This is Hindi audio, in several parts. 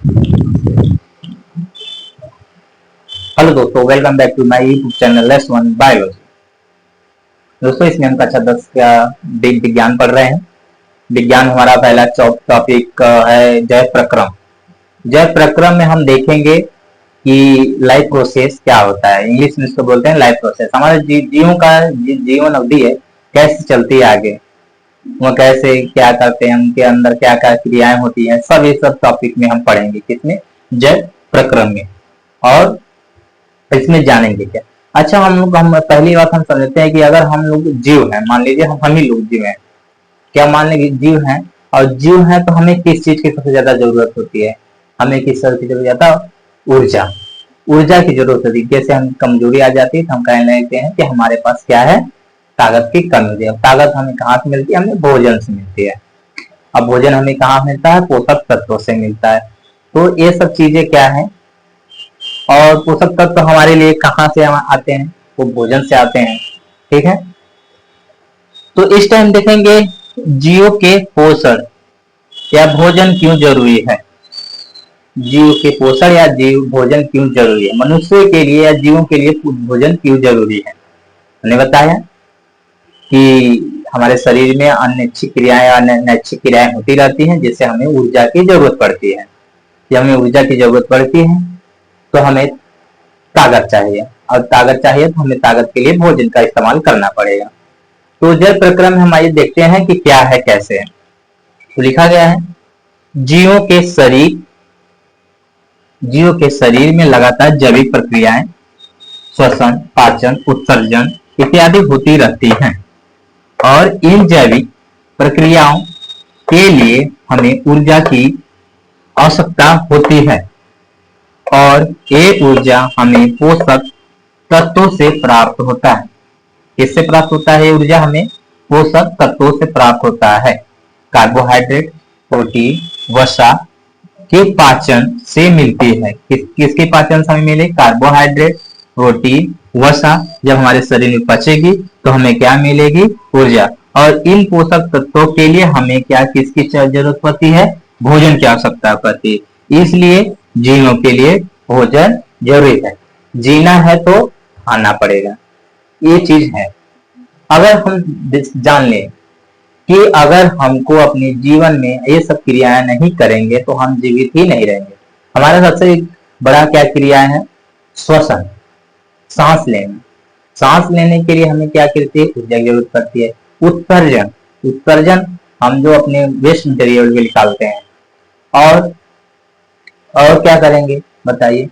हेलो दोस्तों, welcome back to my YouTube channel let's one biology. दोस्तों, इसमें हम कक्षा 10 का विज्ञान पढ़ रहे हैं। विज्ञान हमारा पहला टॉपिक है जैव प्रक्रम। जैव प्रक्रम में हम देखेंगे कि लाइफ प्रोसेस क्या होता है। इंग्लिश में इसको बोलते हैं लाइफ प्रोसेस। हमारे जीवों का जीवन अवधि है, कैसे चलती है आगे, वो कैसे क्या करते हैं, उनके अंदर क्या क्या क्रियाएं होती हैं, सब ये सब टॉपिक में हम पढ़ेंगे। किसमें? जैव प्रक्रम में। और इसमें जानेंगे क्या। अच्छा, हम पहली बात हम समझते हैं कि अगर हम लोग जीव हैं, मान लीजिए हम ही लोग जीव हैं, क्या मान लीजिए जीव हैं, और जीव हैं तो हमें किस चीज की सबसे ज्यादा जरूरत होती है? हमें किस चीज की जरूरत ज्यादा? ऊर्जा। ऊर्जा की जरूरत होती है। जैसे हम कमजोरी आ जाती है तो हम कहने लगते हैं कि हमारे पास क्या है? ताकत की कमी है। अब ताकत हमें कहाँ से मिलती है? हमें भोजन से मिलती है। अब भोजन हमें कहाँ मिलता है? पोषक तत्वों से मिलता है। तो ये सब चीजें क्या है? और पोषक तत्व हमारे लिए कहाँ से आते हैं? वो भोजन से आते हैं। ठीक है, तो इस टाइम देखेंगे जीव के पोषण या भोजन क्यों जरूरी है। जीव के पोषण या जीव भोजन क्यों जरूरी है, मनुष्य के लिए या जीवों के लिए भोजन क्यों जरूरी है। मैंने बताया कि हमारे शरीर में अनैच्छिक क्रियाएं और नैच्छिक क्रियाएं होती रहती हैं, जिससे हमें ऊर्जा की जरूरत पड़ती है। जब हमें ऊर्जा की जरूरत पड़ती है तो हमें ताकत चाहिए, और ताकत चाहिए तो हमें ताकत के लिए भोजन का इस्तेमाल करना पड़ेगा। तो जैव प्रक्रम में हम आइए देखते हैं कि क्या है, कैसे है। तो लिखा गया है जीवों के शरीर में लगातार जैविक प्रक्रियाएं, श्वसन, पाचन, उत्सर्जन इत्यादि होती रहती हैं, और इन जैविक प्रक्रियाओं के लिए हमें ऊर्जा की आवश्यकता होती है, और ये ऊर्जा हमें पोषक तत्वों से प्राप्त होता है। किससे प्राप्त होता है? ऊर्जा हमें पोषक तत्वों से प्राप्त होता है। कार्बोहाइड्रेट, प्रोटीन, वसा के पाचन से मिलती है। किसके पाचन से हमें मिले? कार्बोहाइड्रेट, प्रोटीन, वसा जब हमारे शरीर में पचेगी तो हमें क्या मिलेगी? ऊर्जा। और इन पोषक तत्वों के लिए हमें क्या किसकी जरूरत पड़ती है? भोजन की आवश्यकता पड़ती है। इसलिए जीवों के लिए भोजन जरूरी है। जीना है तो खाना पड़ेगा, ये चीज है। अगर हम जान लें कि अगर हमको अपने जीवन में ये सब क्रियाएं नहीं करेंगे तो हम जीवित ही नहीं रहेंगे। हमारा सबसे बड़ा क्या क्रिया है? श्वसन, सांस लेना। सांस लेने के लिए हमें क्या करती है? ऊर्जा की जरूरत पड़ती है। उत्सर्जन, उत्सर्जन हम जो अपने वेस्ट मटेरियल को निकालते हैं। और क्या करेंगे बताइए?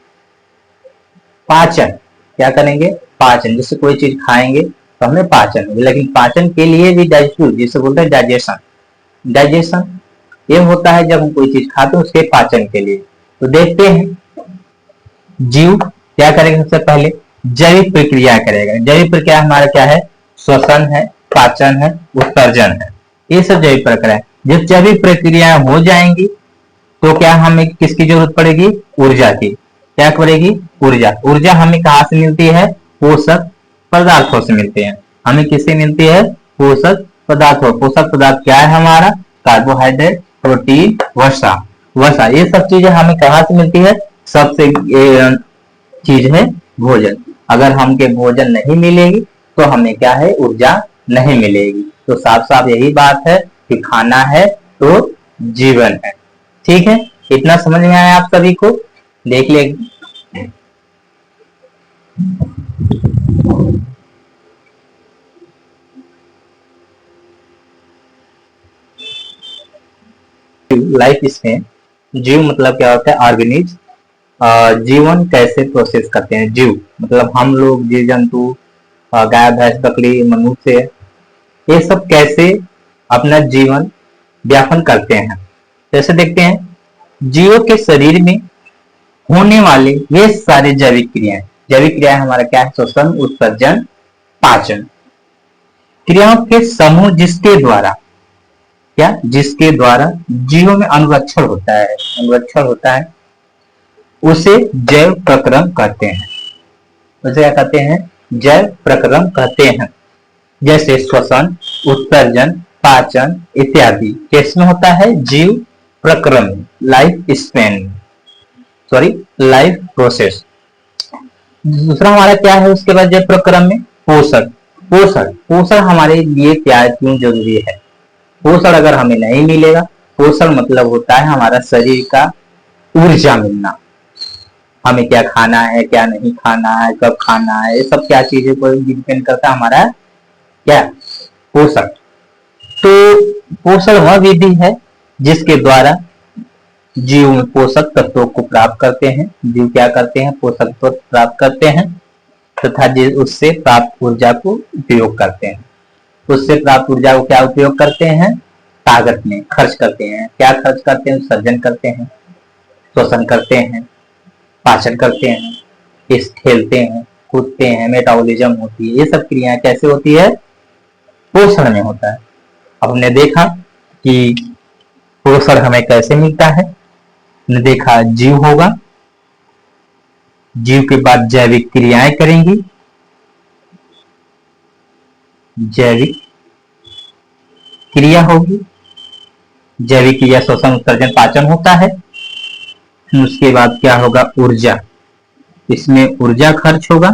पाचन, क्या करेंगे? पाचन, जैसे कोई चीज खाएंगे तो हमें पाचन होगी, लेकिन पाचन के लिए भी डाइजेशन, जिसे बोलते हैं डाइजेशन, डाइजेशन ये होता है जब हम कोई चीज खाते हैं उसके पाचन के लिए। तो देखते हैं जीव क्या करेगा। सबसे पहले जैविक प्रक्रिया करेगा। जैविक प्रक्रिया हमारा क्या है? श्वसन है, पाचन है, उत्सर्जन है, ये सब जैविक प्रक्रिया है। जब जैविक प्रक्रिया हो जाएंगी तो क्या हमें किसकी जरूरत पड़ेगी? ऊर्जा की। क्या पड़ेगी? ऊर्जा। ऊर्जा हमें कहाँ से मिलती है? पोषक पदार्थों से मिलती है। हमें किससे मिलती है? पोषक पदार्थों। पोषक पदार्थ क्या है हमारा? कार्बोहाइड्रेट, प्रोटीन, वसा। वसा ये सब चीजें हमें कहाँ से मिलती है? सबसे चीज है भोजन। अगर हमके भोजन नहीं मिलेगी तो हमें क्या है? ऊर्जा नहीं मिलेगी। तो साफ साफ यही बात है कि खाना है तो जीवन है। ठीक है, इतना समझ में आया आप सभी को? देख ले, लाइफ इसमें जीव मतलब क्या होता है? ऑर्गेनिज्म। जीवन कैसे प्रोसेस करते हैं जीव, मतलब हम लोग, जीव जंतु, गाय भैंस बकरी मनुष्य, ये सब कैसे अपना जीवन व्यापन करते हैं। जैसे देखते हैं जीवों के शरीर में होने वाले ये सारे जैविक क्रियाएं। जैविक क्रियाएं हमारा क्या है? श्वसन, उत्सर्जन, पाचन। क्रियाओं के समूह जिसके द्वारा जीवों में अनुरक्षण होता है, उसे जैव प्रक्रम कहते हैं। उसे क्या कहते हैं? जैव प्रक्रम कहते हैं। जैसे श्वसन, उत्सर्जन, पाचन इत्यादि किसमें होता है? जीव प्रक्रम, life span. Sorry life process. दूसरा हमारा क्या है उसके बाद जैव प्रक्रम में पोषण। पोषण पोषण हमारे लिए क्या क्यों जरूरी है? पोषण अगर हमें नहीं मिलेगा, पोषण मतलब होता है हमारा शरीर का ऊर्जा मिलना। हमें क्या खाना है, क्या नहीं खाना है, कब खाना है, ये सब क्या चीजें को डिपेंड करता है हमारा क्या पोषण। तो पोषण वह विधि है जिसके द्वारा जीव में पोषक तत्वों को प्राप्त करते हैं। जीव क्या करते हैं? पोषक तत्व प्राप्त करते हैं तथा उससे प्राप्त ऊर्जा को उपयोग करते हैं। उससे प्राप्त ऊर्जा को क्या उपयोग करते हैं? ताकत में खर्च करते हैं। क्या खर्च करते हैं? सर्जन करते हैं, श्वसन करते हैं, पाचन करते हैं, इस खेलते हैं, कूदते हैं, मेटाबॉलिज्म होती है। ये सब क्रियाएं कैसे होती है? पोषण में होता है। अब हमने देखा कि पोषण हमें कैसे मिलता है। हमने देखा जीव होगा, जीव के बाद जैविक क्रियाएं करेंगी, जैविक क्रिया होगी, जैविक क्रिया श्वसन उत्सर्जन पाचन होता है। उसके बाद क्या होगा? ऊर्जा। इसमें ऊर्जा खर्च होगा।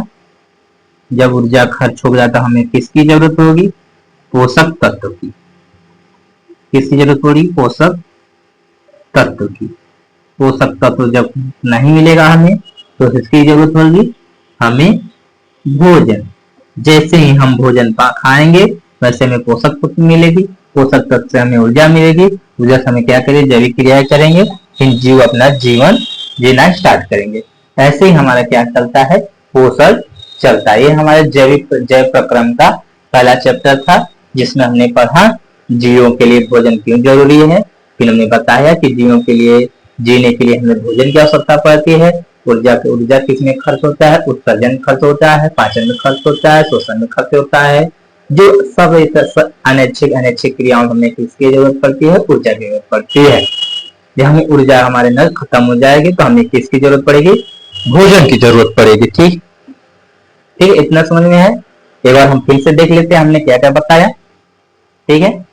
जब ऊर्जा खर्च हो जाता हमें किसकी जरूरत होगी? पोषक तत्व की। किसकी जरूरत होगी? पोषक तत्व की। पोषक तत्व जब नहीं मिलेगा हमें तो किसकी जरूरत होगी? हमें भोजन। जैसे ही हम भोजन खाएंगे वैसे हमें पोषक तत्व मिलेगी, पोषक तत्व से हमें ऊर्जा मिलेगी, ऊर्जा से हमें क्या करेंगे? जैविक क्रियाएं करेंगे, फिर जीव अपना जीवन जीना स्टार्ट करेंगे। ऐसे ही हमारा क्या चलता है? पोषण चलता है। ये हमारे जैव प्रक्रम का पहला चैप्टर था जिसमें हमने पढ़ा जीवों के लिए भोजन क्यों जरूरी है। फिर हमने बताया कि जीवों के लिए जीने के लिए हमें भोजन की आवश्यकता पड़ती है। ऊर्जा किसमें खर्च होता है? उत्सर्जन खर्च होता है, पाचन में खर्च होता है, श्वसन में खर्च होता है। जो सब अनैच्छिक क्रियाओं में हमें किसकी जरूरत पड़ती है? ऊर्जा की जरूरत पड़ती है। जब हमें ऊर्जा हमारे अंदर खत्म हो जाएगी तो हमें किसकी जरूरत पड़ेगी? भोजन की जरूरत पड़ेगी। ठीक ठीक, इतना समझ में है? एक बार हम फिर से देख लेते हैं हमने क्या क्या बताया। ठीक है।